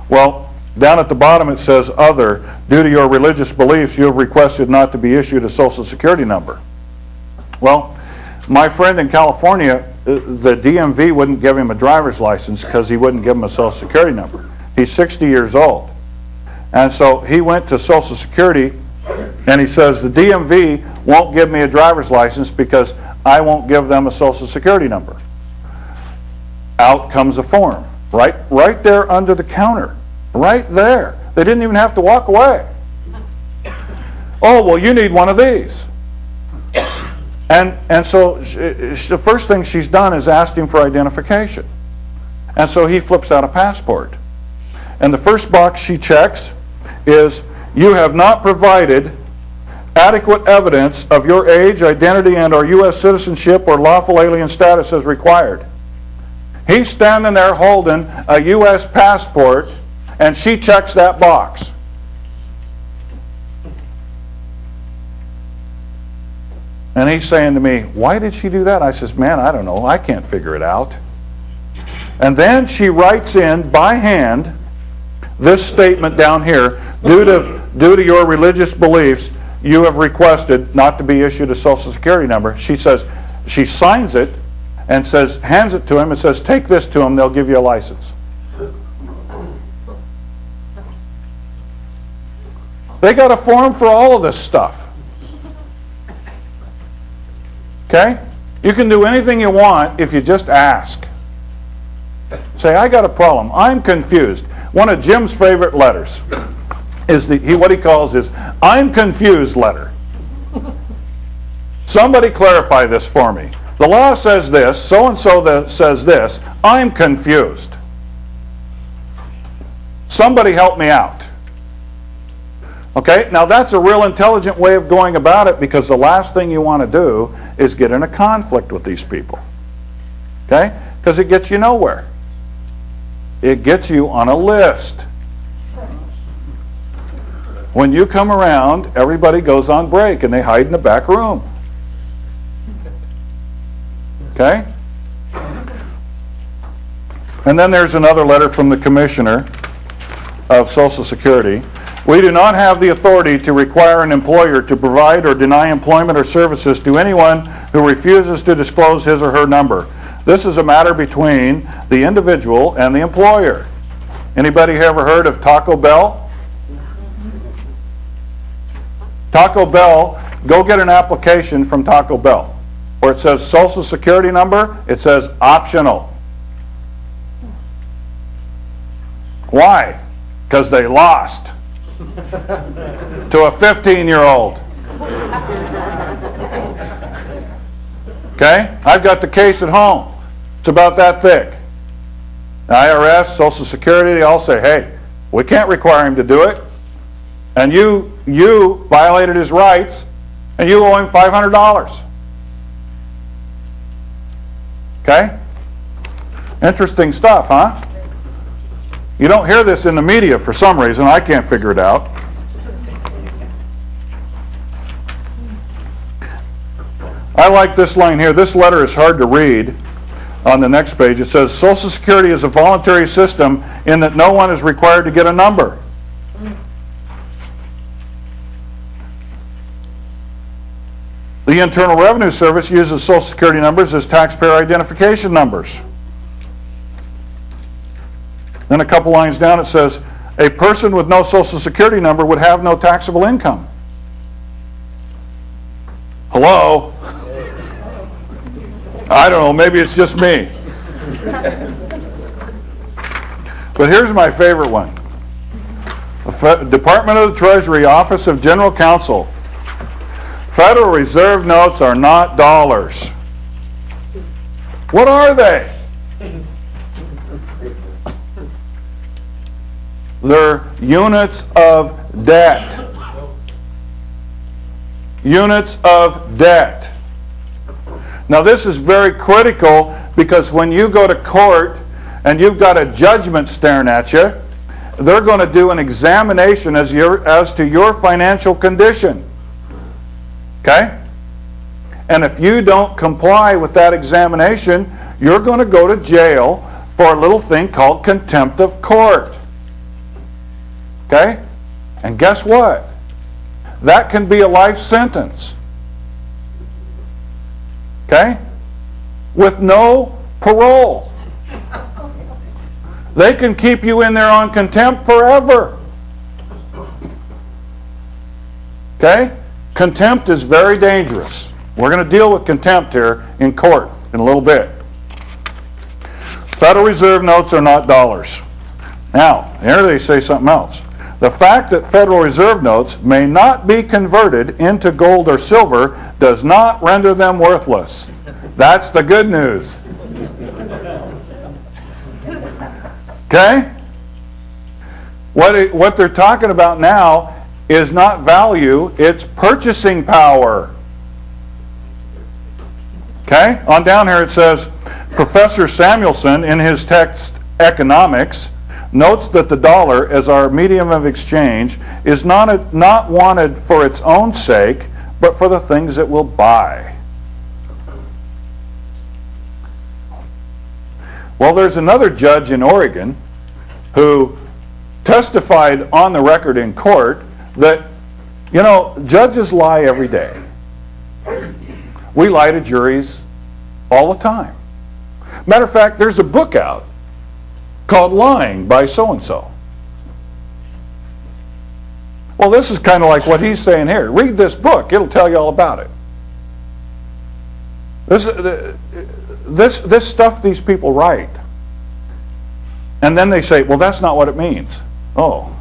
Well, down at the bottom it says other. Due to your religious beliefs, you have requested not to be issued a Social Security number. Well, my friend in California, the DMV wouldn't give him a driver's license because he wouldn't give him a Social Security number. He's 60 years old. And so he went to Social Security and he says, the DMV won't give me a driver's license because I won't give them a Social Security number. Out comes a form, right there under the counter, right there. They didn't even have to walk away. Oh, well, you need one of these. And so the first thing she's done is asked him for identification. And so he flips out a passport. And the first box she checks is, you have not provided adequate evidence of your age, identity, and or U.S. citizenship or lawful alien status as required. He's standing there holding a U.S. passport, and she checks that box. And he's saying to me, why did she do that? I says, man, I don't know. I can't figure it out. And then she writes in by hand this statement down here, due to your religious beliefs, you have requested not to be issued a Social Security number. She says, she signs it and says, hands it to him and says, take this to them, they'll give you a license. They got a form for all of this stuff. Okay? You can do anything you want if you just ask. Say, I got a problem. I'm confused. One of Jim's favorite letters is what he calls his I'm confused letter. Somebody clarify this for me. The law says this, so-and-so says this. I'm confused. Somebody help me out. Okay, now that's a real intelligent way of going about it, because the last thing you want to do is get in a conflict with these people. Okay? Because it gets you nowhere. It gets you on a list. When you come around, everybody goes on break and they hide in the back room. Okay? And then there's another letter from the Commissioner of Social Security. We do not have the authority to require an employer to provide or deny employment or services to anyone who refuses to disclose his or her number. This is a matter between the individual and the employer. Anybody ever heard of Taco Bell? Taco Bell, go get an application from Taco Bell where it says Social Security number, it says optional. Why? Because they lost to a 15-year-old. Okay? I've got the case at home. It's about that thick. The IRS, Social Security, they all say, hey, we can't require him to do it. And you violated his rights, and you owe him $500. Okay? Interesting stuff, huh? You don't hear this in the media for some reason. I can't figure it out. I like this line here. This letter is hard to read. On the next page, it says, Social Security is a voluntary system in that no one is required to get a number. The Internal Revenue Service uses Social Security numbers as taxpayer identification numbers. Then a couple lines down it says, a person with no Social Security number would have no taxable income. Hello? I don't know, maybe it's just me. But here's my favorite one. Department of the Treasury, Office of General Counsel. Federal Reserve notes are not dollars. What are they? They're units of debt. Units of debt. Now this is very critical, because when you go to court and you've got a judgment staring at you, they're going to do an examination as to your financial condition. Okay? And if you don't comply with that examination, you're going to go to jail for a little thing called contempt of court. Okay? And guess what? That can be a life sentence. Okay? With no parole. They can keep you in there on contempt forever. Okay? Contempt is very dangerous. We're going to deal with contempt here in court in a little bit. Federal Reserve notes are not dollars. Now, here they say something else. The fact that Federal Reserve notes may not be converted into gold or silver does not render them worthless. That's the good news. Okay? What they're talking about now is not value, it's purchasing power. Okay? On down here it says, Professor Samuelson, in his text Economics, notes that the dollar as our medium of exchange is not wanted for its own sake, but for the things it will buy. Well, there's another judge in Oregon who testified on the record in court that, you know, judges lie every day. We lie to juries all the time. Matter of fact, there's a book out called Lying by so-and-so. Well, this is kind of like what he's saying here. Read this book. It'll tell you all about it. This stuff these people write. And then they say, well, that's not what it means. Oh.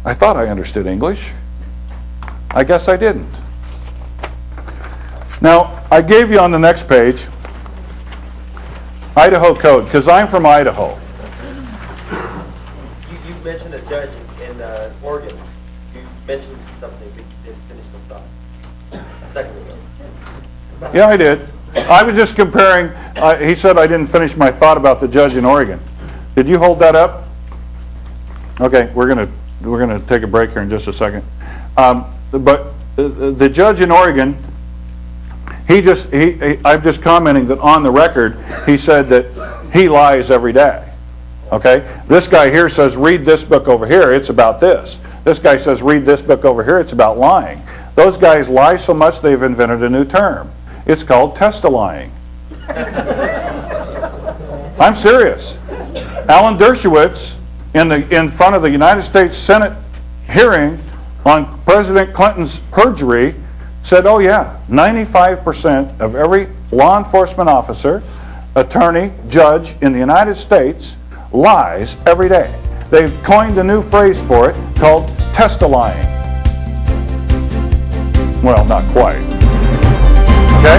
I thought I understood English. I guess I didn't. Now, I gave you on the next page Idaho Code, because I'm from Idaho. You mentioned a judge in Oregon. You mentioned something, but you didn't finish the thought. A second ago. Yeah, I did. I was just comparing. He said I didn't finish my thought about the judge in Oregon. Did you hold that up? Okay, we're gonna take a break here in just a second. But the judge in Oregon, I'm just commenting that on the record, he said that he lies every day. Okay? This guy here says, read this book over here, it's about this. This guy says, read this book over here, it's about lying. Those guys lie so much they've invented a new term. It's called test-a-lying. I'm serious. Alan Dershowitz, in front of the United States Senate hearing on President Clinton's perjury, said, oh yeah, 95% of every law enforcement officer, attorney, judge in the United States lies every day. They've coined a new phrase for it called test-a-lying. Well, not quite. Okay?